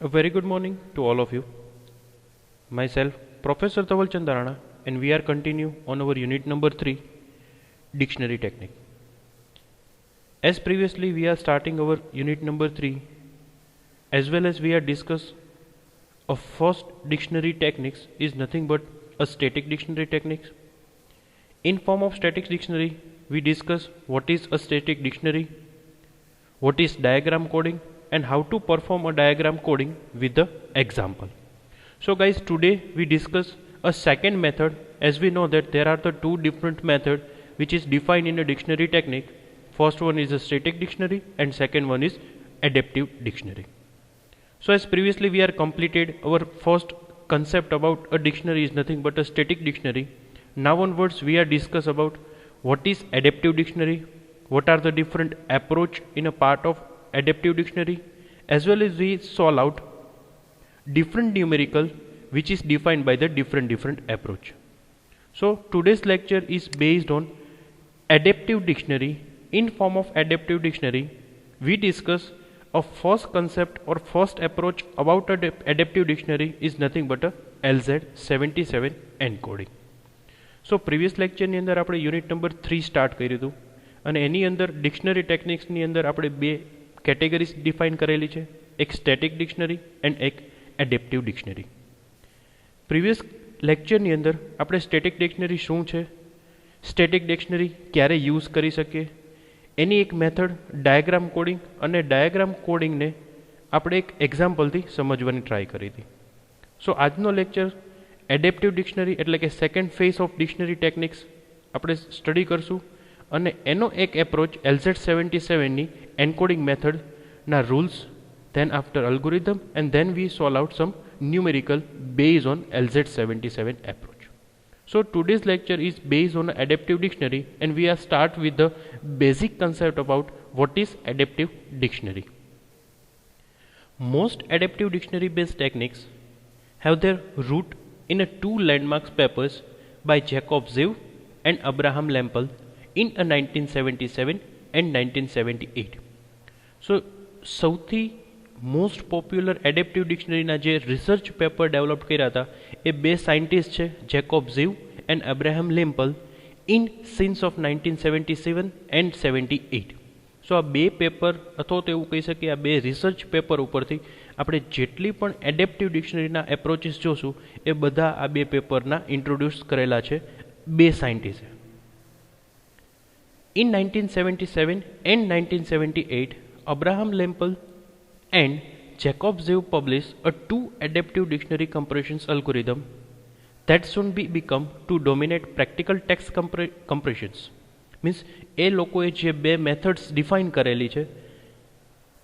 A very good morning to all of you. Myself, Professor Tawal Chandarana, and we are continue on our unit number 3, Dictionary Technique. As previously we are starting our unit number 3, as well as we are discuss of first dictionary techniques is nothing but a static dictionary techniques. In form of static dictionary, we discuss what is a static dictionary, what is diagram coding, and how to perform a diagram coding with the example. So guys, today we discuss a second method, as we know that there are the two different methods which is defined in a dictionary technique. First one is a static dictionary and second one is adaptive dictionary. So as previously we are completed our first concept about a dictionary is nothing but a static dictionary. Now onwards we are discuss about what is adaptive dictionary, what are the different approach in a part of adaptive dictionary, as well as we solve out different numerical which is defined by the different approach. So today's lecture is based on adaptive dictionary. In form of adaptive dictionary, we discuss a first concept or first approach about adaptive dictionary is nothing but a LZ77 encoding. So previous lecture ની અંદર આપણે unit number 3 start કર્યું હતું અને એની અંદર dictionary ટેકનિક્સની અંદર આપણે બે કેટેગરીઝ ડિફાઇન કરેલી છે, એક સ્ટેટિક ડિક્શનરી એન્ડ એક એડેપ્ટિવ ડિક્શનરી. પ્રીવિયસ લેક્ચરની અંદર આપણે સ્ટેટિક ડિક્શનરી શું છે, સ્ટેટિક ડિક્શનરી ક્યારે યુઝ કરી શકીએ, એની એક મેથડ ડાયાગ્રામ કોડિંગ અને ડાયાગ્રામ કોડિંગને આપણે એક એક્ઝામ્પલથી સમજવાની ટ્રાય કરી હતી. સો આજનો લેક્ચર એડેપ્ટિવ ડિક્શનરી એટલે કે second phase of dictionary techniques આપણે સ્ટડી કરશું અને એનો એક એપ્રોચ LZ77ની એન્કોડિંગ મેથડના rules, then after algorithm, and then we solve out some numerical based on LZ77 approach. So today's lecture is based on adaptive dictionary and we are start with the basic concept about what is adaptive dictionary. Most adaptive dictionary based techniques have their root in a two landmark papers by Jacob Zev and Abraham Lempel in 1977 and 1978. So સૌથી most popular adaptive ડિક્શનરીના જે research paper develop કર્યા હતા એ બે scientist છે, Jacob Ziv and Abraham Lempel in since of 1977 and 78. So આ બે paper અથવા તો એવું કહી શકીએ આ બે રિસર્ચ પેપર ઉપરથી આપણે જેટલી પણ એડેપ્ટિવ ડિક્શનરીના એપ્રોચીસ જોશું એ બધા આ બે પેપરના ઇન્ટ્રોડ્યુસ કરેલા છે બે સાયન્ટિસ્ટે. In 1977 and 1978, Abraham Lempel and Jacob Zev published a two adaptive dictionary compression algorithm that soon become to dominate practical text compressions. Means એ લોકોએ જે બે મેથડ્સ ડિફાઇન કરેલી છે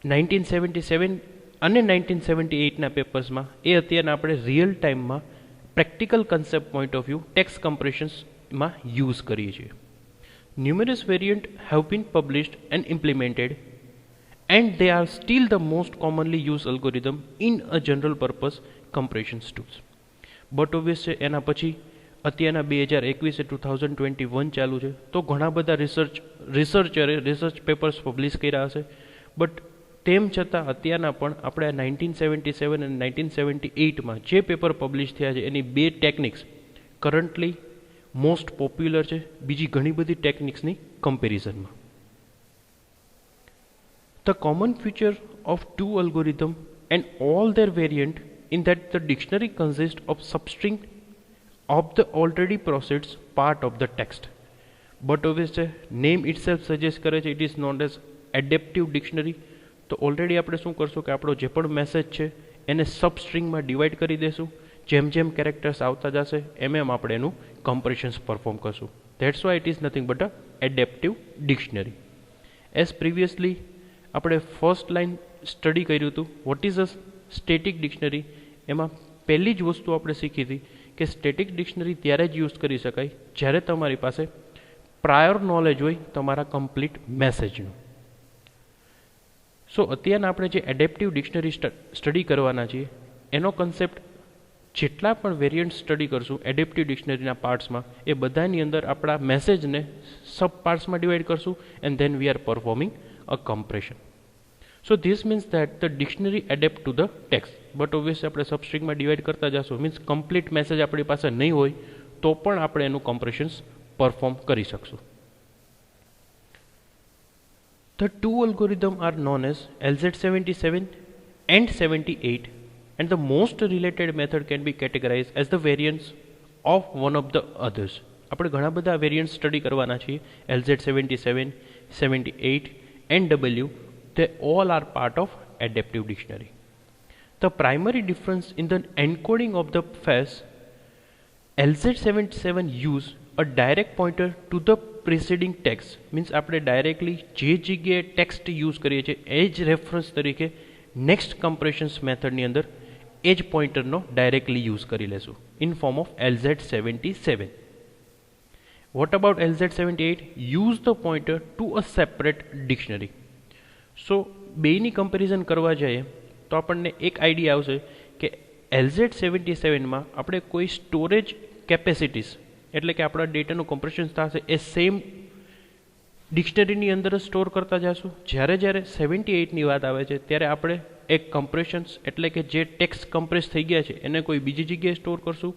1977 અને 1978ના પેપર્સમાં એ અત્યારના આપણે રિયલ ટાઈમમાં practical concept point of view text કમ્પ્રેશન્સમાં યુઝ કરીએ છીએ. Numerous variants have been published and implemented, and they are still the most commonly used algorithm in a general purpose compression tools. But obviously એના પછી અત્યારના 2021 2021 ચાલુ છે તો ઘણા બધા રિસર્ચરે રિસર્ચ પેપર્સ પબ્લિશ કર્યા હશે, બટ તેમ છતાં અત્યારના પણ આપણે 1977 અને 1978માં જે પેપર પબ્લિશ થયા છે એની બે ટેકનિક્સ કરન્ટલી મોસ્ટ પોપ્યુલર છે બીજી ઘણી બધી ટેકનિક્સની કમ્પેરિઝનમાં. The common feature of two algorithms and all their variant in that the dictionary consists of substring of the already processed part of the text. But obviously name itself suggest કરે છે it is known as adaptive dictionary. તો already આપણે શું કરશું કે આપણો જે પણ મેસેજ છે એને સબસ્ટ્રિંગમાં ડિવાઈડ કરી દેશું, જેમ જેમ કેરેક્ટર્સ આવતા જશે એમ એમ આપણે એનું કમ્પ્રેશન્સ પરફોર્મ કરશું. That's why it is nothing but a adaptive dictionary. As previously આપણે ફર્સ્ટ લાઇન સ્ટડી કર્યું હતું what is a static dictionary. એમાં પહેલી જ વસ્તુ આપણે શીખી હતી કે સ્ટેટિક ડિક્શનરી ત્યારે જ યુઝ કરી શકાય જ્યારે તમારી પાસે પ્રાયર નોલેજ હોય તમારા કમ્પ્લીટ મેસેજનું. સો અત્યારના આપણે જે એડેપ્ટિવ ડિક્શનરી સ્ટડી કરવાના છીએ એનો કન્સેપ્ટ જેટલા પણ વેરિયન્ટ સ્ટડી કરશું એડેપ્ટિવ ડિક્શનરીના પાર્ટ્સમાં એ બધાની અંદર આપણા મેસેજને સબ પાર્ટ્સમાં ડિવાઈડ કરશું and then we are performing a compression. So this means that the dictionary adapt to the text, but obviously આપણે સબસ્ટ્રિંગમાં ડિવાઈડ કરતા જશું, મીન્સ કમ્પ્લીટ મેસેજ આપણી પાસે નહીં હોય તો પણ આપણે એનું કમ્પ્રેશન્સ પરફોર્મ કરી શકશું. The two algorithms are known as LZ77 and 78, and the most related method can be categorized as the variants of one of the others. આપણે ઘણા બધા વેરિયન્ટ્સ સ્ટડી કરવાના છીએ. LZ77, 78 and W, they all are part of adaptive dictionary. The primary difference in the encoding of the phrase LZ77 use a direct pointer to the preceding text, means આપણે directly જે જગ્યાએ text use કરીએ છીએ એ જ reference તરીકે next કમ્પ્રેશન્સ મેથડની અંદર એ જ પોઇન્ટરનો directly use કરી લેશું in form of LZ77. What about LZ78? Use the pointer to a separate dictionary. સો બેની કમ્પેરિઝન કરવા જઈએ તો આપણને એક આઈડિયા આવશે કે LZ77માં આપણે કોઈ સ્ટોરેજ કેપેસિટીસ એટલે કે આપણા ડેટાનું કમ્પ્રેશન થશે એ સેમ ડિક્શનરીની અંદર જ સ્ટોર કરતા જશું. જ્યારે 78ની વાત આવે છે ત્યારે આપણે એક કમ્પ્રેશન્સ એટલે કે જે ટેક્સ્ટ કમ્પ્રેસ થઈ ગયા છે એને કોઈ બીજી જગ્યાએ સ્ટોર કરશું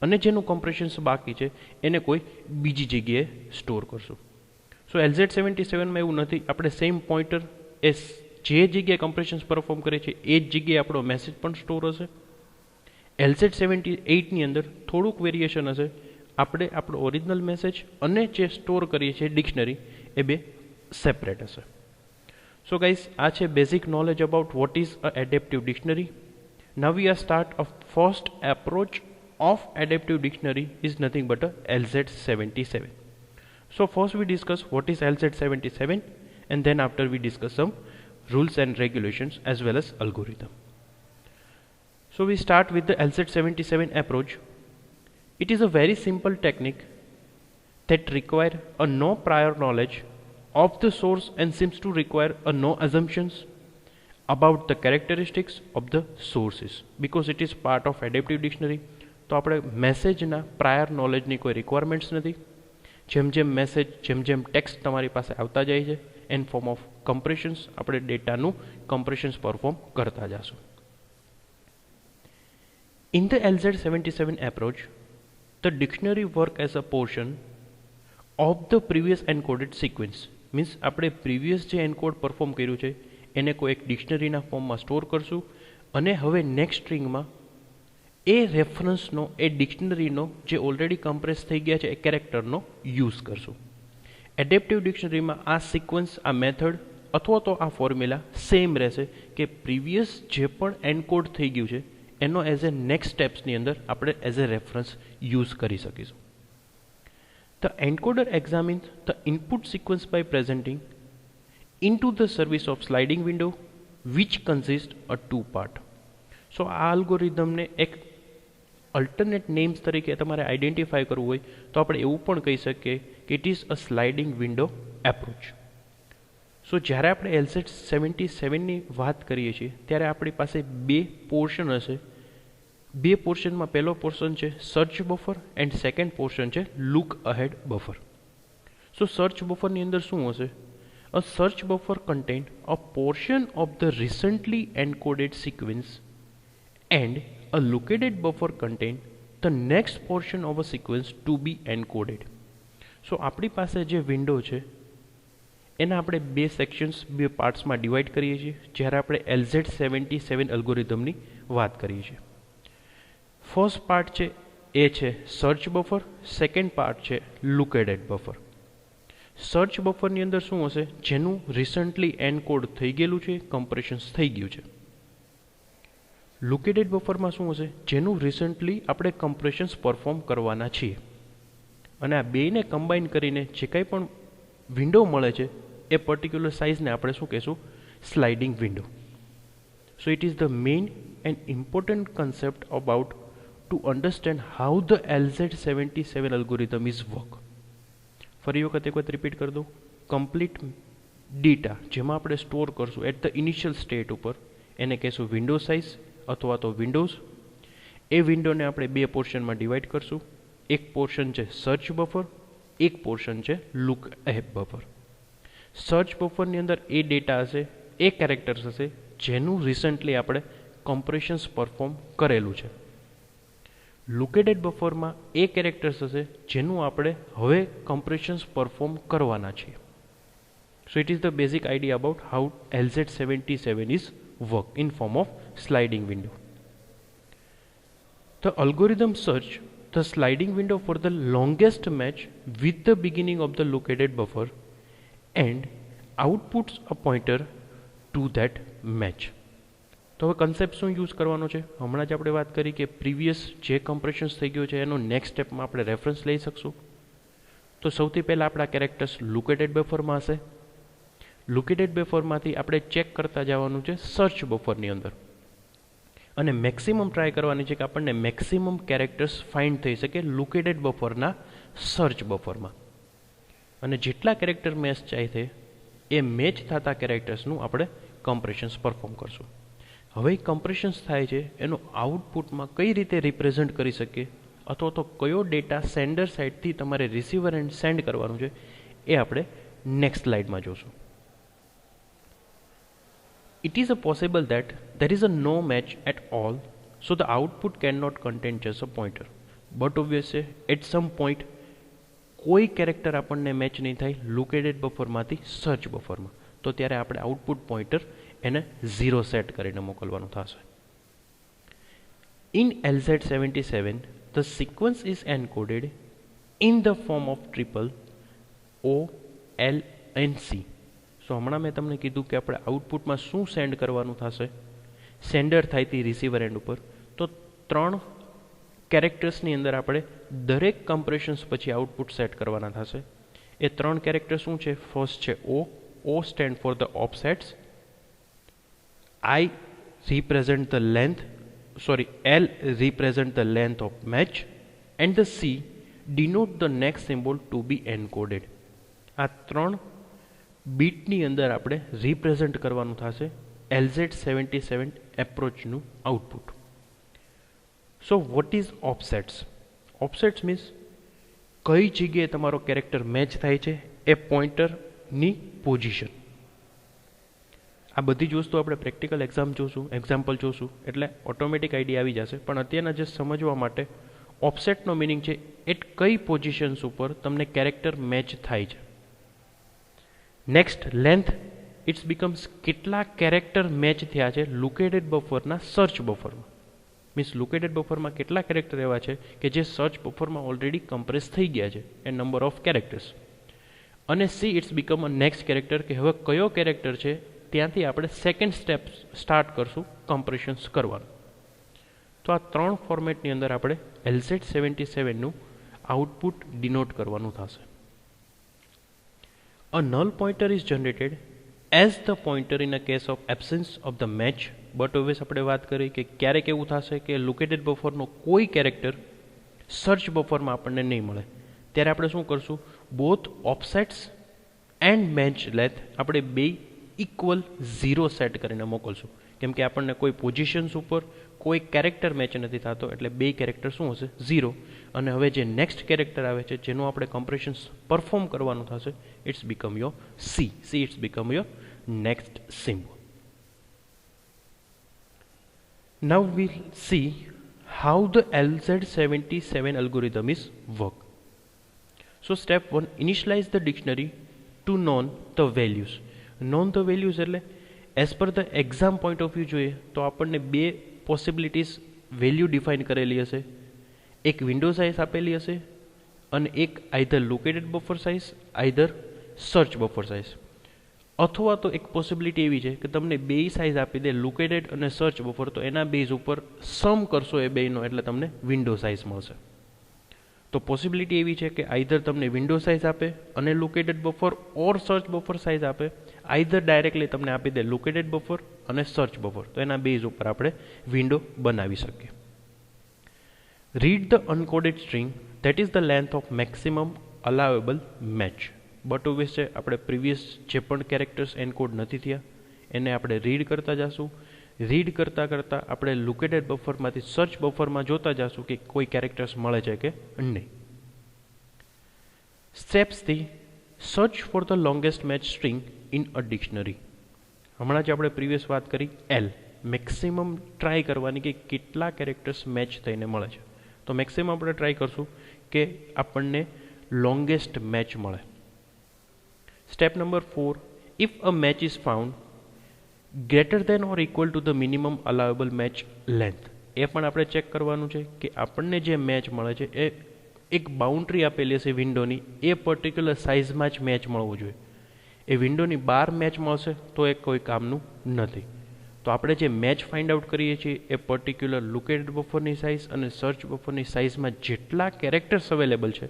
અને જેનું કમ્પ્રેશન્સ બાકી છે એને કોઈ બીજી જગ્યાએ સ્ટોર કરશું. સો LZ77માં એવું નથી, આપણે સેમ પોઇન્ટર એ જે જગ્યાએ કમ્પ્રેશન્સ પરફોર્મ કરે છે એ જ જગ્યાએ આપણો મેસેજ પણ સ્ટોર હશે. LZ78ની અંદર થોડુંક વેરિએશન હશે, આપણે આપણો ઓરિજિનલ મેસેજ અને જે સ્ટોર કરીએ છીએ ડિક્શનરી એ બે સેપરેટ હશે. સો ગાઈઝ, આ છે basic knowledge about what is a adaptive dictionary. Now we are start of first approach of adaptive dictionary is nothing but a LZ77. So first we discuss what is LZ77, and then after we discuss some rules and regulations as well as algorithm. So we start with the LZ77 approach. It is a very simple technique that require a no prior knowledge of the source and seems to require a no assumptions about the characteristics of the sources, because it is part of adaptive dictionary. તો આપણે મેસેજના prior નોલેજની કોઈ requirements નથી. જેમ message જેમ text તમારી પાસે આવતા જાય છે એન ફોર્મ ઓફ કમ્પ્રેશન્સ આપણે ડેટાનું કમ્પ્રેશન્સ પરફોર્મ કરતા જશું. In the LZ77 approach the dictionary work as a portion of the previous encoded sequence, means આપણે પ્રીવિયસ જે એન્કોડ પરફોર્મ કર્યું છે એને કોઈ એક ડિક્શનરીના ફોર્મમાં સ્ટોર કરશું અને હવે નેક્સ્ટ સ્ટ્રિંગમાં એ રેફરન્સનો એ ડિક્શનરીનો જે ઓલરેડી કમ્પ્રેસ થઈ ગયા છે એ કેરેક્ટરનો યુઝ કરશું. એડેપ્ટિવ ડિક્શનરીમાં આ સિક્વન્સ, આ મેથડ અથવા તો આ ફોર્મ્યુલા સેમ રહેશે કે પ્રીવિયસ જે પણ એન્કોડ થઈ ગયું છે એનો એઝ એ નેક્સ્ટ સ્ટેપ્સની અંદર આપણે એઝ એ રેફરન્સ યુઝ કરી શકીશું. The encoder examine the input sequence by presenting into the service of sliding window which consist a two part. So આ અલ્ગોરિધમને એક અલ્ટરનેટ નેમ્સ તરીકે તમારે આઈડેન્ટિફાય કરવું હોય તો આપણે એવું પણ કહી શકીએ કે it is a sliding window approach. So જ્યારે આપણે LZ77ની વાત કરીએ છીએ ત્યારે આપણી પાસે બે પોર્શન હશે. બે પોર્શનમાં પહેલો પોર્શન છે search buffer and second portion છે look ahead buffer. So search બફરની અંદર શું હશે? A search buffer contain a portion of the recently encoded sequence and a located buffer contain the next portion of a sequence to be encoded. So આપણી પાસે જે window છે એના આપણે બે સેક્શન્સ, બે પાર્ટ્સમાં ડિવાઈડ કરીએ છીએ જ્યારે આપણે LZ77 અલ્ગોરિધમની વાત કરીએ છીએ. ફર્સ્ટ પાર્ટ છે એ છે સર્ચ બફર, સેકન્ડ પાર્ટ છે લોકેટેડ બફર. સર્ચ બફરની અંદર શું હશે? જેનું રિસન્ટલી એનકોડ થઈ ગયેલું છે, કમ્પ્રેશન્સ થઈ ગયું છે. લોકેટેડ બફરમાં શું હશે? જેનું રિસન્ટલી આપણે કમ્પ્રેશન્સ પરફોર્મ કરવાના છીએ. અને આ બેને કમ્બાઈન કરીને જે કંઈ પણ વિન્ડો મળે છે એ પર્ટિક્યુલર સાઇઝને આપણે શું કહીશું? Sliding window. So it is the main and important concept about to understand how the LZ77 algorithm is work. ફરી વખત એક વખત રિપીટ કરી દઉં. કમ્પ્લીટ ડેટા જેમાં આપણે સ્ટોર કરશું એટ ધ ઇનિશિયલ સ્ટેટ ઉપર એને કહીશું વિન્ડો સાઇઝ અથવા તો વિન્ડોઝ. એ વિન્ડોને આપણે બે પોર્શનમાં ડિવાઈડ કરશું. એક પોર્શન છે સર્ચ બફર, એક પોર્શન છે લુક અહેડ બફર. સર્ચ બફરની અંદર એ ડેટા હશે એ કેરેક્ટર્સ હશે જેનું રિસન્ટલી આપણે કમ્પ્રેશન્સ પરફોર્મ કરેલું છે. લોકેટેડ બફરમાં એ કેરેક્ટર્સ હશે જેનું આપણે હવે કમ્પ્રેશન્સ પરફોર્મ કરવાના છીએ. So it is the basic idea about how LZ77 is work in form of sliding window. The algorithm search the sliding window for the longest match with the beginning of the located buffer and outputs a pointer to that match. તો હવે concept શું use કરવાનો છે? હમણાં જ આપણે વાત કરી કે પ્રીવિયસ જે કમ્પ્રેશન્સ થઈ ગયું છે એનો નેક્સ્ટ સ્ટેપમાં આપણે રેફરન્સ લઈ શકશું. તો સૌથી પહેલાં આપણા કેરેક્ટર્સ લોકેટેડ બફરમાં હશે. લોકેટેડ બફરમાંથી આપણે ચેક કરતા જવાનું છે સર્ચ બફરની અંદર અને મેક્સિમમ ટ્રાય કરવાની છે કે આપણને મેક્સિમમ કેરેક્ટર્સ ફાઇન્ડ થઈ શકે લોકેટેડ બફરના સર્ચ બફરમાં. અને જેટલા કેરેક્ટર મેચ થાય એ મેચ થતા કેરેક્ટર્સનું આપણે કમ્પ્રેશન્સ પરફોર્મ કરશું. હવે કમ્પ્રેશન્સ થાય છે એનો આઉટપુટમાં કઈ રીતે રિપ્રેઝન્ટ કરી શકીએ અથવા તો કયો ડેટા સેન્ડર સાઇડથી તમારે રિસીવર એન્ડ સેન્ડ કરવાનું છે એ આપણે નેક્સ્ટ સ્લાઇડમાં જોશું. It is a possible that there is a no match at all, so the output cannot contain just a pointer. But obviously at some point કોઈ character આપણને match નહીં થાય located બફરમાંથી search બફરમાં, તો ત્યારે આપણે આઉટપુટ પોઇન્ટર એને 0 set કરીને મોકલવાનું થશે. In LZ77 the sequence is encoded in the form of triple O, L and C. સો હમણાં મેં તમને કીધું કે આપણે આઉટપુટમાં શું સેન્ડ કરવાનું થશે, સેન્ડર થાય તે રિસીવર એન્ડ ઉપર, તો 3 કેરેક્ટર્સની અંદર આપણે દરેક કમ્પ્રેશન્સ પછી આઉટપુટ સેટ કરવાના થશે. એ 3 કેરેક્ટર શું છે? ફર્સ્ટ છે O stand for the offsets, I represent the length, L represent the length of match and the C denote the next symbol to be encoded. આ 3 બીટની અંદર આપણે રિપ્રેઝન્ટ કરવાનું થશે LZ77 એપ્રોચનું output. So what is offsets? Offsets means કઈ જગ્યાએ તમારો કેરેક્ટર મેચ થાય છે એ પોઇન્ટરની પોઝિશન. આ બધી જ વસ્તુ આપણે પ્રેક્ટિકલ એક્ઝામ્પલ જોશું એટલે ઓટોમેટિક આઈડિયા આવી જશે. પણ અત્યારના જે સમજવા માટે ઓફસેટનો મિનિંગ છે એ કઈ પોઝિશન્સ ઉપર તમને કેરેક્ટર મેચ થાય છે. નેક્સ્ટ લેન્થ, ઇટ્સ બીકમ્સ કેટલા કેરેક્ટર મેચ થયા છે લોકેટેડ બફરના સર્ચ બફરમાં. મીન્સ લોકેટેડ બફરમાં કેટલા કેરેક્ટર એવા છે કે જે સર્ચ બફરમાં ઓલરેડી કમ્પ્રેસ થઈ ગયા છે એ નંબર ઓફ કેરેક્ટર્સ. અને C it's become a next character કે હવે કયો કેરેક્ટર છે ત્યાંથી આપણે સેકન્ડ સ્ટેપ સ્ટાર્ટ કરશું કમ્પ્રેશન્સ કરવાનું. તો આ 3 ફોર્મેટની અંદર આપણે LZ77નું આઉટપુટ ડિનોટ કરવાનું થશે. A null pointer is generated as the pointer in a case of absence of the match. But always આપણે વાત કરી કે ક્યારેક એવું થશે કે લોકેટેડ બફરનો કોઈ કેરેક્ટર સર્ચ બફરમાં આપણને નહીં મળે, ત્યારે આપણે શું કરશું? Both offsets and match length આપણે બે ઇક્વલ 0 સેટ કરીને મોકલશું. કેમ કે આપણને કોઈ પોઝિશન્સ ઉપર કોઈ કેરેક્ટર મેચ નથી થતો એટલે બે કેરેક્ટર શું હશે? 0. અને હવે જે નેક્સ્ટ કેરેક્ટર આવે છે જેનું આપણે કમ્પ્રેશન્સ પરફોર્મ કરવાનું થશે, it's become your C. It's become your next symbol. Now we'll see how the LZ77 algorithm is work. So step 1, initialize the dictionary to known the values. Known the values એટલે as per the exam point of view જોઈએ તો આપણને બે possibilities value define કરેલી હશે. એક window size આપેલી હશે અને એક either located buffer size either search buffer size. અથવા તો એક પોસિબિલિટી એવી છે કે તમને બે સાઇઝ આપી દે લોકેટેડ અને સર્ચ બફર, તો એના બેઝ ઉપર સમ કરશો એ બેનો એટલે તમને વિન્ડો સાઇઝ મળશે. તો પોસિબિલિટી એવી છે કે આઈધર તમને વિન્ડો સાઇઝ આપે અને located buffer or search buffer size આપે, આઈધર ડાયરેક્ટલી તમને આપી દે લોકેટેડ બફર અને સર્ચ બફર, તો એના બેઝ ઉપર આપણે વિન્ડો બનાવી શકીએ. Read the uncoded string that is the length of maximum allowable match. But obvious છે આપણે પ્રીવિયસ જે પણ કેરેક્ટર્સ એનકોડ નથી થયા એને આપણે રીડ કરતા જશું. રીડ કરતાં કરતાં આપણે લોકેટેડ બફરમાંથી સર્ચ બફરમાં જોતા જશું કે કોઈ કેરેક્ટર્સ મળે છે કે નહીં. Steps 3, search for the longest match string in a dictionary. હમણાં જ આપણે પ્રીવિયસ વાત કરી એલ, મેક્સિમમ ટ્રાય કરવાની કે કેટલા કેરેક્ટર્સ મેચ થઈને મળે છે. તો મેક્સિમમ આપણે ટ્રાય કરશું કે આપણને લોંગેસ્ટ મેચ મળે. Step number 4, if a match is found greater than or equal to the minimum allowable match length, એ પણ આપણે ચેક કરવાનું છે કે આપણને જે મેચ મળે છે એ એક બાઉન્ડ્રી આપેલી હશે વિન્ડોની, એ પર્ટિક્યુલર સાઇઝમાં જ મેચ મળવું જોઈએ. એ વિન્ડોની બહાર મેચ મળશે તો એ કોઈ કામનું નથી. તો આપણે જે મેચ ફાઇન્ડ આઉટ કરીએ છીએ એ પર્ટિક્યુલર લોકેટેડ બફરની સાઇઝ અને સર્ચ બફરની સાઇઝમાં જેટલા કેરેક્ટર્સ અવેલેબલ છે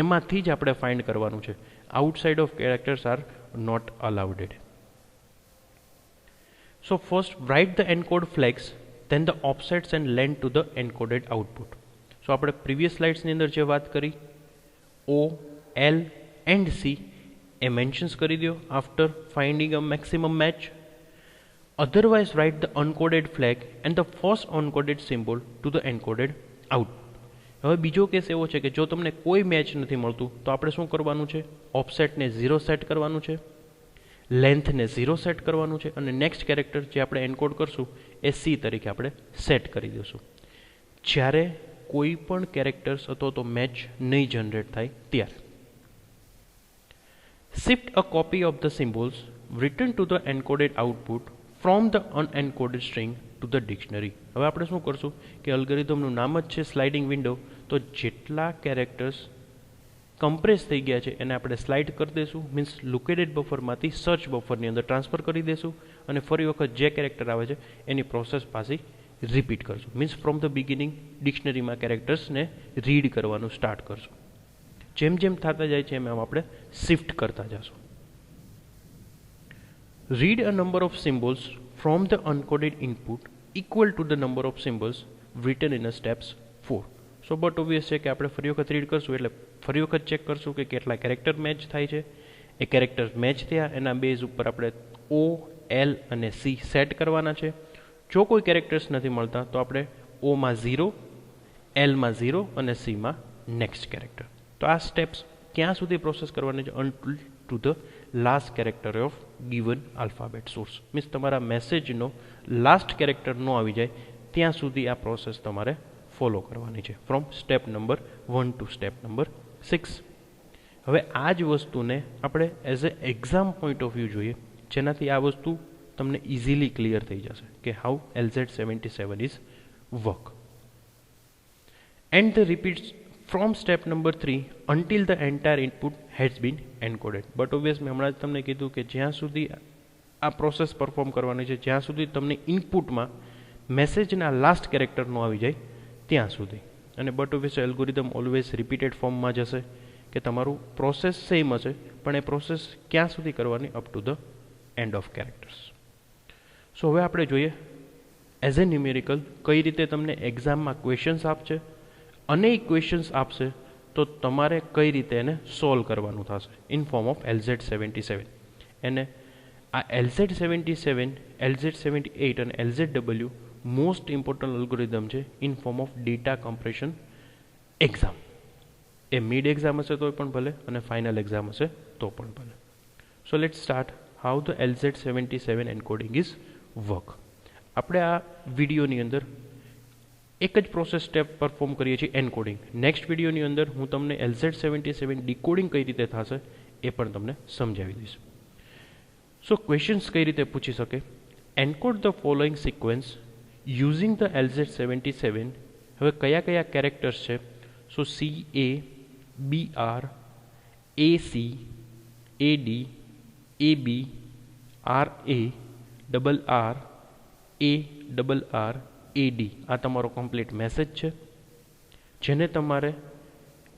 એમાંથી જ આપણે ફાઇન્ડ કરવાનું છે. Outside of characters are not allowed. So first write the encode flags, then the offsets and length to the encoded output. So આપણે previous slides ની અંદર જે વાત કરી O, L and C A mentions કરી દો after finding a maximum match. Otherwise write the uncoded flag and the first uncoded symbol to the encoded output. હવે બીજો કેસ એવો છે કે જો તમને કોઈ મેચ નથી મળતું તો આપણે શું કરવાનું છે, ઓફસેટને 0 સેટ કરવાનું છે, લેન્થને 0 સેટ કરવાનું છે અને નેક્સ્ટ કેરેક્ટર જે આપણે એન્કોડ કરશું એ સી તરીકે આપણે સેટ કરી દઈશું. જ્યારે કોઈ પણ કેરેક્ટર્સ અથવા તો મેચ નહીં જનરેટ થાય ત્યારે shift a copy of the symbols return to the encoded output from the unencoded string to the dictionary. હવે આપણે શું કરશું કે અલ્ગોરિધમનું નામ જ છે સ્લાઇડિંગ વિન્ડો, તો જેટલા કેરેક્ટર્સ કમ્પ્રેસ થઈ ગયા છે એને આપણે સ્લાઇડ કરી દઈશું, મીન્સ લોકેટેડ બફરમાંથી સર્ચ બફરની અંદર ટ્રાન્સફર કરી દઈશું અને ફરી વખત જે કેરેક્ટર આવે છે એની પ્રોસેસ પાછી રિપીટ કરશું. મીન્સ ફ્રોમ ધ બિગિનિંગ ડિક્શનરીમાં કેરેક્ટર્સને રીડ કરવાનું સ્ટાર્ટ કરશું. જેમ જેમ થતા જાય છે એમ આપણે શિફ્ટ કરતા જશું. Read a number of symbols from the uncoded input equal to the number of symbols written in a steps 4. So but obvious છે કે આપણે ફરી વખત રીડ કરશું એટલે ફરી વખત ચેક કરશું કે કેટલા કેરેક્ટર મેચ થાય છે. એ કેરેક્ટર મેચ થયા એના બેઝ ઉપર આપણે O, L અને C સેટ કરવાના છે. જો કોઈ કેરેક્ટર્સ નથી મળતા તો આપણે ઓમાં 0, એલમાં 0 અને સીમાં નેક્સ્ટ કેરેક્ટર. તો આ સ્ટેપ્સ ક્યાં સુધી પ્રોસેસ કરવાની છે, until to the last character of given alphabet source. Means તમારા મેસેજનો લાસ્ટ કેરેક્ટર ન આવી જાય ત્યાં સુધી આ પ્રોસેસ તમારે ફોલો કરવાની છે, from step number 1 to step number 6. હવે આ જ વસ્તુને આપણે as a exam point of view જોઈએ, જેનાથી આ વસ્તુ તમને ઇઝીલી ક્લિયર થઈ જશે કે how LZ77 is work. And the repeats from step number 3 until the entire input has been encoded. But obvious મેં હમણાં જ તમને કીધું કે જ્યાં સુધી આ પ્રોસેસ પરફોર્મ કરવાની છે જ્યાં સુધી તમને ઇનપુટમાં મેસેજના લાસ્ટ કેરેક્ટર ન આવી જાય ત્યાં સુધી. અને but obvious algorithm always repeated ફોર્મમાં જશે કે તમારું પ્રોસેસ સેમ હશે પણ એ પ્રોસેસ ક્યાં સુધી કરવાની, up to the end of characters. So હવે આપણે જોઈએ એઝ એ ન્યુમેરિકલ કઈ રીતે તમને એક્ઝામમાં ક્વેશ્ચન્સ આપશે અને એ ક્વેશ્ચન્સ આપશે તો તમારે કઈ રીતે એને સોલ્વ કરવાનું થશે ઇન ફોર્મ ઓફ LZ77. એને આ LZ77, LZ78 અને LZW મોસ્ટ ઇમ્પોર્ટન્ટ અલ્ગોરિધમ છે in form of data compression exam. A mid exam હશે તો પણ ભલે અને ફાઇનલ એક્ઝામ હશે તો પણ ભલે. So let start how the LZ77 encoding is work. આપણે આ વિડીયોની અંદર એક જ પ્રોસેસ સ્ટેપ પરફોર્મ કરીએ છીએ એન્કોડિંગ. નેક્સ્ટ વિડીયોની અંદર હું તમને LZ77 ડીકોડિંગ કઈ રીતે થશે એ પણ તમને સમજાવી દઈશ. સો ક્વેશ્ચન્સ કઈ રીતે પૂછી શકે, encode the following sequence using the LZ77. હવે કયા કયા કેરેક્ટર્સ છે, સો CA, BR, AC, AD, AB, RA, RR, ARR, AD આ તમારો કમ્પ્લીટ મેસેજ છે જેને તમારે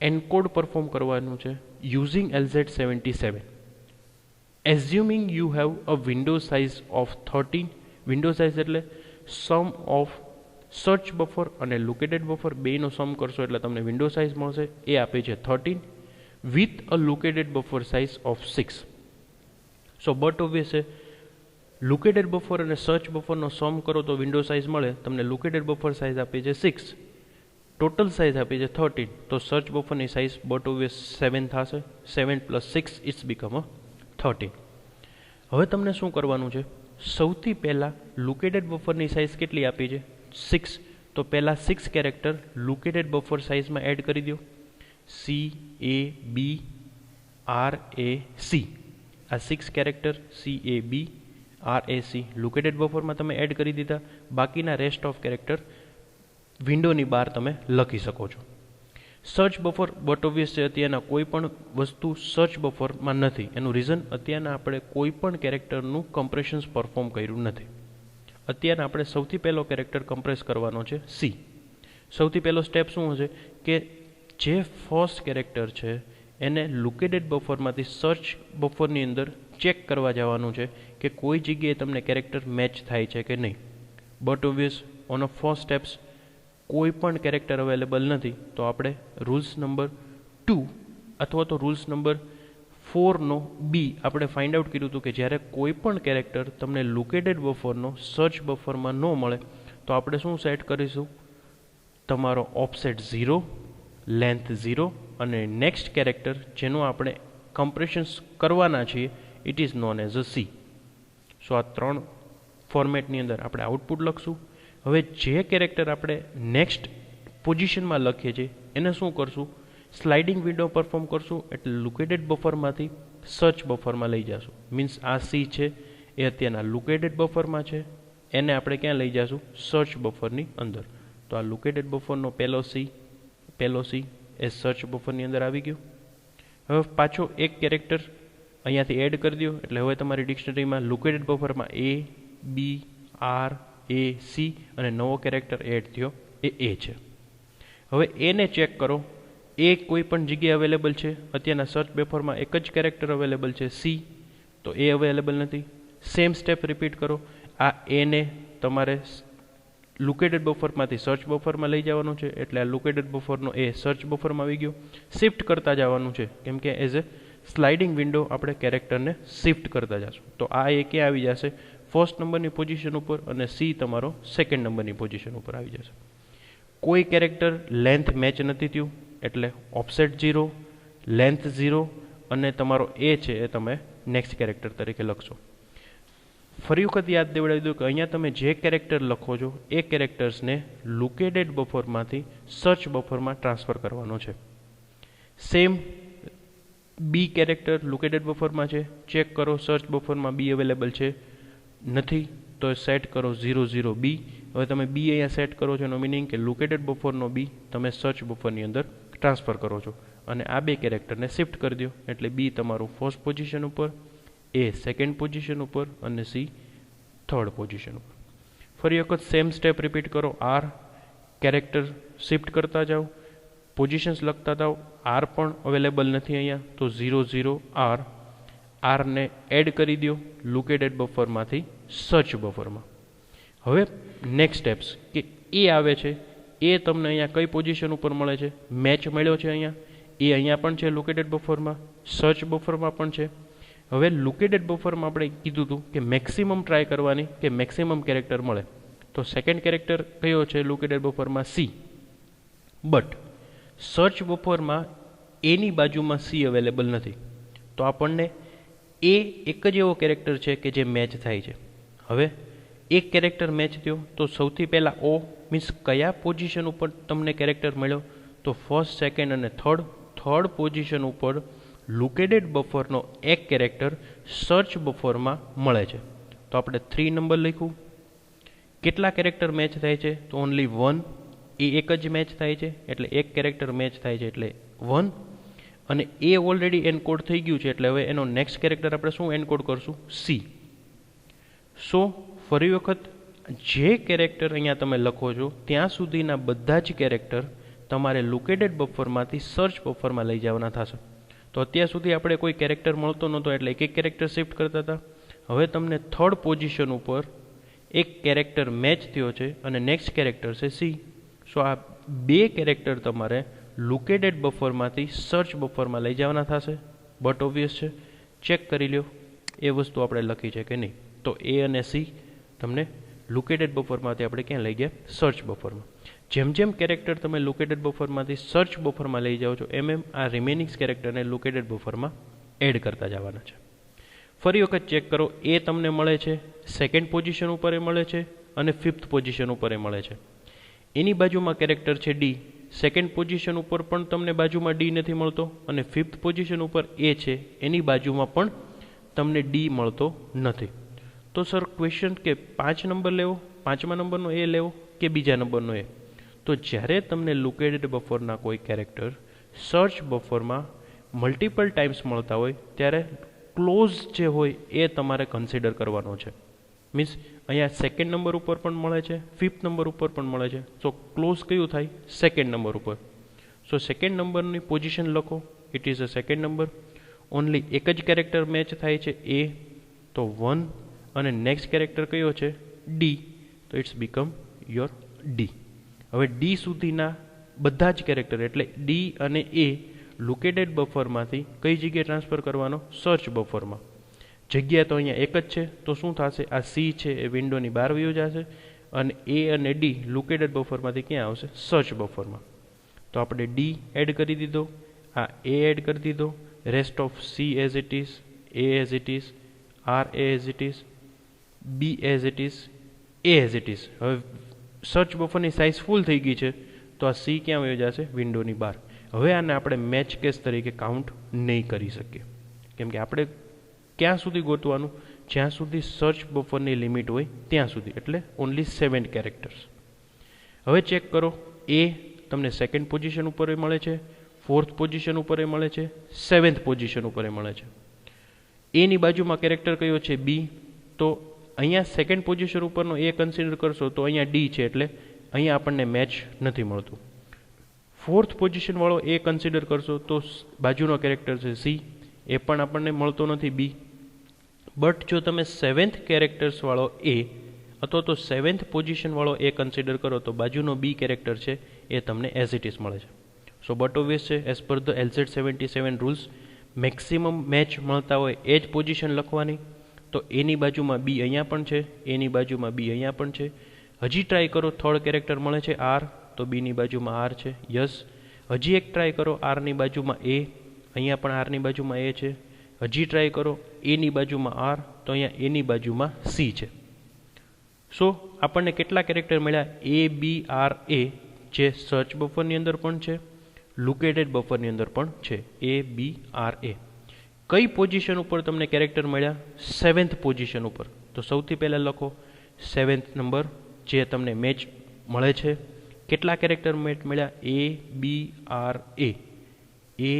એન્કોડ પરફોર્મ કરવાનું છે using LZ77. Assuming you have a window size of 13. Window size એટલે સમ ઓફ સર્ચ બફર અને લોકેટેડ બફર બેનો સમ કરશો એટલે તમને વિન્ડો સાઇઝ મળશે. એ આપે છે 13 with a located buffer size of 6. So but obvious છે લોકેટેડ બફર અને સર્ચ બફરનો સમ કરો તો વિન્ડો સાઇઝ મળે. તમને લોકેટેડ બફર સાઇઝ આપી છે 6, ટોટલ સાઇઝ આપી છે 13, તો સર્ચ બફરની સાઇઝ બટ ઓબ્વિયસ 7 થશે. 7 + 6 ઇટ્સ બીકમ અ 13. હવે તમને શું કરવાનું છે, સૌથી પહેલાં લોકેટેડ બફરની સાઇઝ કેટલી આપી છે 6, તો પહેલાં 6 કેરેક્ટર લોકેટેડ બફર સાઇઝમાં એડ કરી દો. CABRAC આ 6 કેરેક્ટર CABRAC લોકેટેડ બફરમાં તમે એડ કરી દીધા. બાકીના રેસ્ટ ઓફ કેરેક્ટર વિન્ડોની બહાર તમે લખી શકો છો. સર્ચ બફર બટ ઓબ્વિયસ છે, અત્યારના કોઈ પણ વસ્તુ સર્ચ બફરમાં નથી. એનું રીઝન અત્યારના આપણે કોઈ પણ કેરેક્ટરનું કમ્પ્રેશન્સ પરફોર્મ કર્યું નથી. અત્યારે આપણે સૌથી પહેલો કેરેક્ટર કમ્પ્રેસ કરવાનો છે સી. સૌથી પહેલો સ્ટેપ શું હશે કે જે ફર્સ્ટ કેરેક્ટર છે એને લોકેટેડ બફરમાંથી સર્ચ બફરની અંદર ચેક કરવા જવાનું છે કે કોઈ જગ્યાએ તમને કેરેક્ટર મેચ થાય છે કે નહીં. But obvious on a first steps કોઈ પણ કેરેક્ટર અવેલેબલ નથી, તો આપણે રૂલ્સ નંબર 2 અથવા તો રૂલ્સ નંબર 4નો બી આપણે ફાઇન્ડ આઉટ કર્યું હતું કે જ્યારે કોઈ પણ કેરેક્ટર તમને લોકેટેડ બફરનો સર્ચ બફરમાં ન મળે તો આપણે શું સેટ કરીશું, તમારો ઓફસેટ 0, લેન્થ 0 અને નેક્સ્ટ કેરેક્ટર જેનું આપણે કમ્પ્રેશન્સ કરવાના છીએ it is known as a C. So આ 3 ફોર્મેટની અંદર આપણે આઉટપુટ લખશું. હવે જે કેરેક્ટર આપણે નેક્સ્ટ પોઝિશનમાં લખીએ છીએ એને શું કરશું, સ્લાઇડિંગ વિન્ડો પરફોર્મ કરશું, એટલે લોકેટેડ બફરમાંથી સર્ચ બફરમાં લઈ જશું. મીન્સ આ સી છે એ અત્યારના લોકેટેડ બફરમાં છે, એને આપણે ક્યાં લઈ જશું, સર્ચ બફરની અંદર. તો આ લોકેટેડ બફરનો પહેલો સી એ સર્ચ બફરની અંદર આવી ગયો. હવે પાછો એક કેરેક્ટર અહીંયાથી એડ કરી દો, એટલે હવે તમારી ડિક્શનરીમાં લોકેટેડ બફરમાં ABRAC અને નવો કેરેક્ટર એડ થયો એ છે. હવે એને ચેક કરો, એ કોઈ પણ જગ્યાએ અવેલેબલ છે. અત્યારના સર્ચ બફરમાં એક જ કેરેક્ટર અવેલેબલ છે સી, તો એ અવેલેબલ નથી. સેમ સ્ટેપ રિપીટ કરો. આ એને તમારે લોકેટેડ બફરમાંથી સર્ચ બફરમાં લઈ જવાનું છે, એટલે આ લોકેટેડ બફરનો એ સર્ચ બફરમાં આવી ગયો. શિફ્ટ કરતા જવાનું છે કેમ કે એઝ એ સ્લાઇડિંગ વિન્ડો આપણે કેરેક્ટરને શિફ્ટ કરતા જશું. તો આ એ ક્યાં આવી જશે, ફર્સ્ટ નંબરની પોઝિશન ઉપર, અને સી તમારો સેકન્ડ નંબરની પોઝિશન ઉપર આવી જશે. કોઈ કેરેક્ટર લેન્થ મેચ નથી થયું એટલે ઓફસેટ 0, લેન્થ 0 અને તમારો એ છે એ તમે નેક્સ્ટ કેરેક્ટર તરીકે લખશો. ફરી વખત યાદ દેવડાવી દઉં કે અહીંયા તમે જે કેરેક્ટર લખો છો એ કેરેક્ટર્સને લોકેટેડ બફરમાંથી સર્ચ બફરમાં ટ્રાન્સફર કરવાનો છે. સેમ બી કેરેક્ટર લોકેટેડ બફરમાં છે, ચેક કરો સર્ચ બફરમાં બી અવેલેબલ છે, નથી તો સેટ કરો 00 બી. હવે તમે બી અહીંયા સેટ કરો છો એનો મિનિંગ કે લોકેટેડ બફરનો બી તમે સર્ચ બફરની અંદર ટ્રાન્સફર કરો છો, અને આ બે કેરેક્ટરને શિફ્ટ કરી દો એટલે બી તમારું ફર્સ્ટ પોઝિશન ઉપર, એ સેકન્ડ પોઝિશન ઉપર અને સી થર્ડ પોઝિશન ઉપર. ફરી વખત સેમ સ્ટેપ રિપીટ કરો. આર કેરેક્ટર શિફ્ટ કરતા જાઓ, પોઝિશન્સ લખતા જાઓ. આર પણ અવેલેબલ નથી અહીંયા, તો 00 આરને એડ કરી દો લોકેટેડ બફરમાંથી સર્ચ બફરમાં. હવે નેક્સ્ટ સ્ટેપ્સ કે એ આવે છે, એ તમને અહીંયા કઈ પોઝિશન ઉપર મળે છે, મેચ મળ્યો છે અહીંયા, એ અહીંયા પણ છે લોકેટેડ બફરમાં, સર્ચ બફરમાં પણ છે. હવે લોકેટેડ બફરમાં આપણે કીધું હતું કે મેક્સિમમ ટ્રાય કરવાની કે મેક્સિમમ કેરેક્ટર મળે, તો સેકન્ડ કેરેક્ટર કયો છે લોકેટેડ બફરમાં સી, બટ સર્ચ બફરમાં એની બાજુમાં સી અવેલેબલ નથી, તો આપણને એ એક જ એવો કેરેક્ટર છે કે જે મેચ થાય છે. હવે એક કેરેક્ટર મેચ થયો તો સૌથી પહેલાં ઓ મીન્સ કયા પોઝિશન ઉપર તમને કેરેક્ટર મળ્યો, તો ફર્સ્ટ, સેકન્ડ અને થર્ડ પોઝિશન ઉપર લોકેટેડ બફરનો એક કેરેક્ટર સર્ચ બફરમાં મળે છે. તો આપણે 3 નંબર લખ્યું. કેટલા કેરેક્ટર મેચ થાય છે, તો ઓનલી 1, એ એક જ મેચ થાય છે એટલે એક કેરેક્ટર મેચ થાય છે એટલે 1, અને એ ઓલરેડી એનકોડ થઈ ગયું છે એટલે હવે એનો નેક્સ્ટ કેરેક્ટર આપણે શું એનકોડ કરશું, સી. સો ફરી વખત જે કેરેક્ટર અહીંયા તમે લખો છો ત્યાં સુધીના બધા જ કેરેક્ટર તમારે લોકેટેડ બફરમાંથી સર્ચ બફરમાં લઈ જવાના થશે. તો અત્યાર સુધી આપણે કોઈ કેરેક્ટર મળતો નહોતો એટલે એક કેરેક્ટર શિફ્ટ કરતા હતા. હવે તમને થર્ડ પોઝિશન ઉપર એક કેરેક્ટર મેચ થયો છે અને નેક્સ્ટ કેરેક્ટર છે સી. સો આ બે કેરેક્ટર તમારે લોકેટેડ બફરમાંથી સર્ચ બફરમાં લઈ જવાના થશે. બટ ઓબ્વિયસ છે, ચેક કરી લ્યો એ વસ્તુ આપણે લખી છે કે નહીં. તો એ અને સી તમને લોકેટેડ બફરમાંથી આપણે ક્યાં લઈ ગયા, સર્ચ બફરમાં. જેમ જેમ કેરેક્ટર તમે લોકેટેડ બફરમાંથી સર્ચ બફરમાં લઈ જાઓ છો એમ આ રિમેનિંગ કેરેક્ટરને લોકેટેડ બફરમાં એડ કરતા જવાના છે. ફરી વખત ચેક કરો, એ તમને મળે છે સેકન્ડ પોઝિશન ઉપર મળે છે અને ફિફ્થ પોઝિશન ઉપર મળે છે. એની બાજુમાં કેરેક્ટર છે ડી. સેકન્ડ પોઝિશન ઉપર પણ તમને બાજુમાં ડી નથી મળતો અને ફિફ્થ પોઝિશન ઉપર એ છે, એની બાજુમાં પણ તમને ડી મળતો નથી. તો સર ક્વેશ્ચન કે 5 નંબર લેવો, 5મા નંબરનો એ લેવો કે બીજા નંબરનો એ? તો જ્યારે તમને લોકેટેડ બફરના કોઈ કેરેક્ટર સર્ચ બફરમાં મલ્ટિપલ ટાઈમ્સ મળતા હોય ત્યારે ક્લોઝ જે હોય એ તમારે કન્સિડર કરવાનો છે. મીન્સ અહીંયા સેકન્ડ નંબર ઉપર પણ મળે છે, ફિફ્થ નંબર ઉપર પણ મળે છે. સો ક્લોઝ કયું થાય? સેકન્ડ નંબર ઉપર. સો સેકન્ડ નંબરની પોઝિશન લખો, it is a second number. Only એક જ કેરેક્ટર મેચ થાય છે એ, તો 1, અને નેક્સ્ટ કેરેક્ટર કયો છે? ડી. તો ઇટ્સ બીકમ યોર ડી. હવે ડી સુધીના બધા જ કેરેક્ટર એટલે ડી અને એ લોકેટેડ બફરમાંથી કઈ જગ્યાએ ટ્રાન્સફર કરવાનો? સર્ચ બફરમાં. જગ્યા તો અહીંયા એક જ છે, તો શું થશે? આ સી છે એ વિન્ડોની બહાર વયો જશે અને એ અને ડી લોકેટેડ બફરમાંથી ક્યાં આવશે? સર્ચ બફરમાં. તો આપણે ડી એડ કરી દીધો, આ એ એડ કરી દીધો, rest of C as it is, A as it is, R as it is, B as it is, A as it is. હવે સર્ચ બફરની સાઇઝ ફૂલ થઈ ગઈ છે, તો આ સી ક્યાં વયો જશે? વિન્ડોની બહાર. હવે આને આપણે મેચ કેસ તરીકે કાઉન્ટ નહીં કરી શકીએ, કેમ કે આપણે ક્યાં સુધી ગોતવાનું? જ્યાં સુધી સર્ચ બફરની લિમિટ હોય ત્યાં સુધી, એટલે ઓનલી 7 કેરેક્ટર્સ. હવે ચેક કરો, એ તમને સેકન્ડ પોઝિશન ઉપર મળે છે, ફોર્થ પોઝિશન ઉપર મળે છે, 7th પોઝિશન ઉપર મળે છે. એની બાજુમાં કેરેક્ટર કયો છે? બી. તો અહીંયા સેકન્ડ પોઝિશન ઉપરનો એ કન્સિડર કરશો તો અહીંયા ડી છે, એટલે અહીંયા આપણને મેચ નથી મળતું. ફોર્થ પોઝિશન વાળો એ કન્સિડર કરશો તો બાજુનો કેરેક્ટર છે સી, એ પણ આપણને મળતો નથી, બી. બટ જો તમે 7th કેરેક્ટર્સ વાળો એ અથવા તો 7th પોઝિશન વાળો એ કન્સિડર કરો તો બાજુનો બી કેરેક્ટર છે એ તમને એઝ ઇટ ઇઝ મળે છે. સો બટ ઓબ્વિયસ છે, as per the LZ77 rules maximum match મળતા હોય એ જ પોઝિશન લખવાની. તો એની બાજુમાં બી અહીંયા પણ છે, એની બાજુમાં બી અહીંયા પણ છે. હજી ટ્રાય કરો, થર્ડ કેરેક્ટર મળે છે આર, તો બીની બાજુમાં આર છે, યસ. હજી એક ટ્રાય કરો, આરની બાજુમાં એ, અહીંયા પણ આરની બાજુમાં એ છે. હજી ટ્રાય કરો, એની બાજુમાં આર, તો અહીંયા એની બાજુમાં સી છે. સો આપણને કેટલા કેરેક્ટર મળ્યા? એ, બી, આર, એ, જે સર્ચ બફરની અંદર પણ છે, લોકેટેડ બફરની અંદર પણ છે. એ, બી, આર, એ. કઈ પોઝિશન ઉપર તમને કેરેક્ટર મળ્યા? 7th પોઝિશન ઉપર. તો સૌથી પહેલાં લખો 7th નંબર જે તમને મેચ મળે છે. કેટલા કેરેક્ટર મેચ મળ્યા? A, B, R, A. A,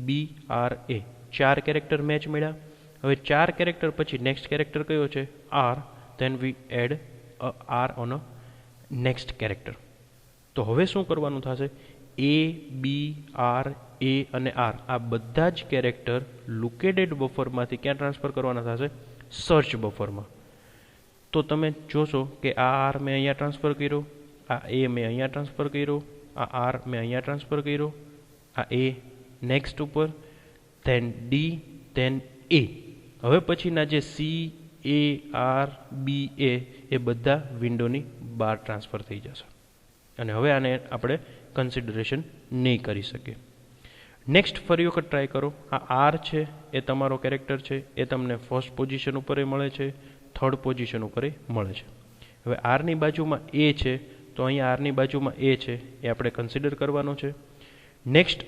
B, R, A. 4 character match મળ્યા. હવે 4 કેરેક્ટર પછી નેક્સ્ટ કેરેક્ટર કયો છે? R. Then we add R on a next character. તો હવે શું કરવાનું થશે? એ, બી, આર, એ અને આર આ બધા જ કેરેક્ટર લોકેટેડ બફરમાંથી ક્યાં ટ્રાન્સફર કરવાના થશે? સર્ચ બફરમાં. તો તમે જોશો કે આ આર મેં અહીંયા ટ્રાન્સફર કર્યો, આ એ મેં અહીંયા ટ્રાન્સફર કર્યો, આ આર મેં અહીંયા ટ્રાન્સફર કર્યો, આ એ નેક્સ્ટ ઉપર, ધેન ડી, ધેન એ. હવે પછીના જે સી, એ, આર, બી, એ બધા વિન્ડોની બહાર ટ્રાન્સફર થઈ જશે અને હવે આને આપણે કન્સિડરેશન નહીં કરી શકીએ. નેક્સ્ટ ફરી વખત ટ્રાય કરો. આ આર છે એ તમારો કેરેક્ટર છે, એ તમને ફર્સ્ટ પોઝિશન ઉપર મળે છે, થર્ડ પોઝિશન ઉપર મળે છે. હવે આરની બાજુમાં એ છે, તો અહીંયા આરની બાજુમાં એ છે, એ આપણે કન્સિડર કરવાનો છે. નેક્સ્ટ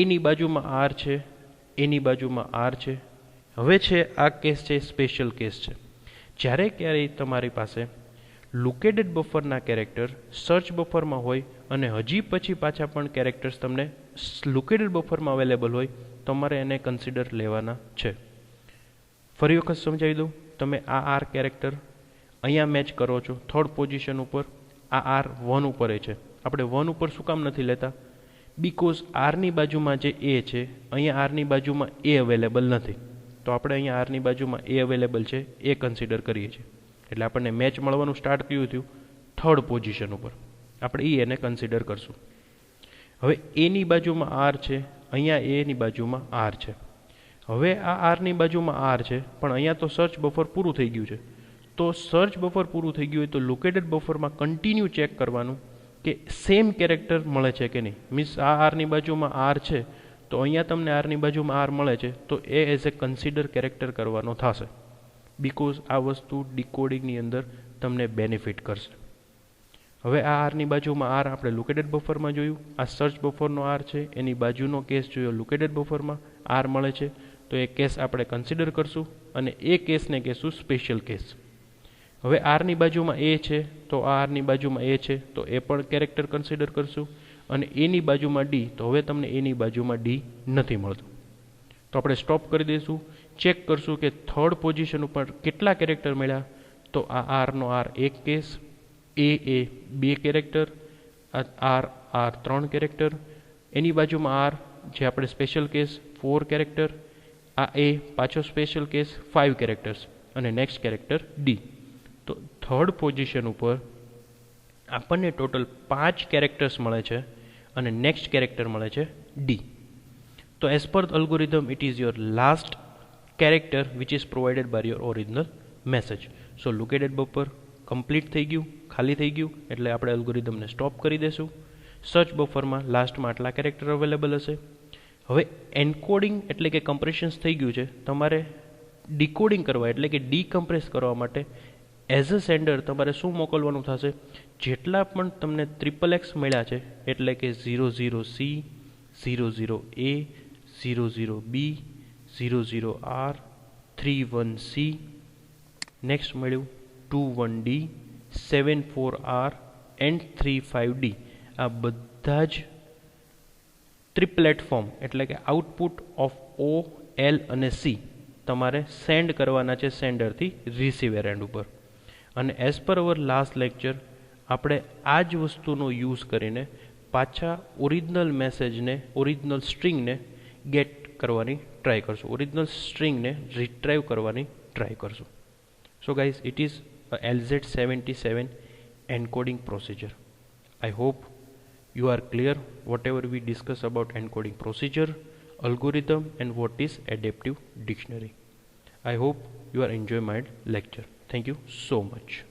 એની બાજુમાં આર છે, એની બાજુમાં આર છે. હવે છે આ કેસ છે સ્પેશિયલ કેસ છે. જ્યારે ક્યારેય તમારી પાસે લોકેટેડ બફરના કેરેક્ટર સર્ચ બફરમાં હોય અને હજી પછી પાછા પણ કેરેક્ટર્સ તમને લોકેટેડ બફરમાં અવેલેબલ હોય, તમારે એને કન્સિડર લેવાના છે. ફરી વખત સમજાવી દઉં, તમે આ આર કેરેક્ટર અહીંયા મેચ કરો છો થર્ડ પોઝિશન ઉપર, આ આર 1 ઉપર છે. આપણે 1 ઉપર શું કામ નથી લેતા? બીકોઝ આરની બાજુમાં જે એ છે, અહીંયા આરની બાજુમાં એ અવેલેબલ નથી. તો આપણે અહીંયા આરની બાજુમાં એ અવેલેબલ છે એ કન્સિડર કરીએ છીએ. એટલે આપણને મેચ મળવાનું સ્ટાર્ટ કયું થયું? થર્ડ પોઝિશન ઉપર. આપણે એને કન્સિડર કરશું. હવે એની બાજુમાં આર છે, અહીંયા એની બાજુમાં આર છે. હવે આ આરની બાજુમાં આર છે, પણ અહીંયા તો સર્ચ બફર પૂરું થઈ ગયું છે. તો સર્ચ બફર પૂરું થઈ ગયું હોય તો લોકેટેડ બફરમાં કન્ટિન્યુ ચેક કરવાનું કે સેમ કેરેક્ટર મળે છે કે નહીં. મીન્સ આ આરની બાજુમાં આર છે, તો અહીંયા તમને આરની બાજુમાં આર મળે છે તો એ એઝ એ કન્સિડર કેરેક્ટર કરવાનો થશે, બિકોઝ આ વસ્તુ ડીકોડિંગની અંદર તમને બેનિફિટ કરશે. હવે આ આરની બાજુમાં આર આપણે લોકેટેડ બફરમાં જોયું, આ સર્ચ બફરનો આર છે, એની બાજુનો કેસ જોયો લોકેટેડ બફરમાં આર મળે છે, તો એ કેસ આપણે કન્સિડર કરશું અને એ કેસને કહેશું સ્પેશિયલ કેસ. હવે આરની બાજુમાં એ છે તો આ આરની બાજુમાં એ છે તો એ પણ કેરેક્ટર કન્સિડર કરશું, અને એની બાજુમાં ડી, તો હવે તમને એની બાજુમાં ડી નથી મળતું, તો આપણે સ્ટોપ કરી દઈશું. ચેક કરશું કે થર્ડ પોઝિશન ઉપર કેટલા કેરેક્ટર મળ્યા, તો આ આરનો આર એક કેસ, એ 2 કેરેક્ટર, આર 3 કેરેક્ટર, એની બાજુમાં આર જે આપણે સ્પેશિયલ કેસ 4 કેરેક્ટર, આ એ પાછો સ્પેશિયલ કેસ 5 કેરેક્ટર્સ, અને નેક્સ્ટ કેરેક્ટર ડી. તો થર્ડ પોઝિશન ઉપર આપણને ટોટલ 5 કેરેક્ટર્સ મળે છે અને નેક્સ્ટ કેરેક્ટર મળે છે ડી. તો as per algorithm it is your last character which is provided by your original message. So located buffer complete થઈ ગયું, ખાલી થઈ ગયું, એટલે આપણે અલ્ગોરિધમને સ્ટોપ કરી દેશું. સર્ચ બફરમાં લાસ્ટમાં આટલા કેરેક્ટર અવેલેબલ હશે. હવે એન્કોડિંગ એટલે કે કમ્પ્રેશન્સ થઈ ગયું છે, તમારે ડીકોડિંગ કરવા એટલે કે ડીકમ્પ્રેસ કરવા માટે એઝ અ સેન્ડર તમારે શું મોકલવાનું થશે, જેટલા પણ તમને XXX મળ્યા છે એટલે કે 00C, 00A, 00B, 00R, 31C, next મળ્યું 21D, 74R એન્ડ 35D, આ બધા જ ટ્રિપલેટ ફોર્મ એટલે કે આઉટપુટ ઓફ O, L અને C તમારે સેન્ડ કરવાના છે સેન્ડરથી રિસીવર એન્ડ ઉપર. અને એઝ પર અવર લાસ્ટ લેક્ચર આપણે આ જ વસ્તુનો યુઝ કરીને પાછા ઓરિજિનલ મેસેજને, ઓરિજિનલ સ્ટ્રિંગને ગેટ કરવાની ટ્રાય કરશું, ઓરિજિનલ સ્ટ્રિંગને રિટ્રાઈવ કરવાની ટ્રાય કરશું. So guys, it is LZ77 encoding procedure. I hope you are clear whatever we discuss about encoding procedure, algorithm and what is adaptive dictionary. I hope you are enjoying my lecture. Thank you so much.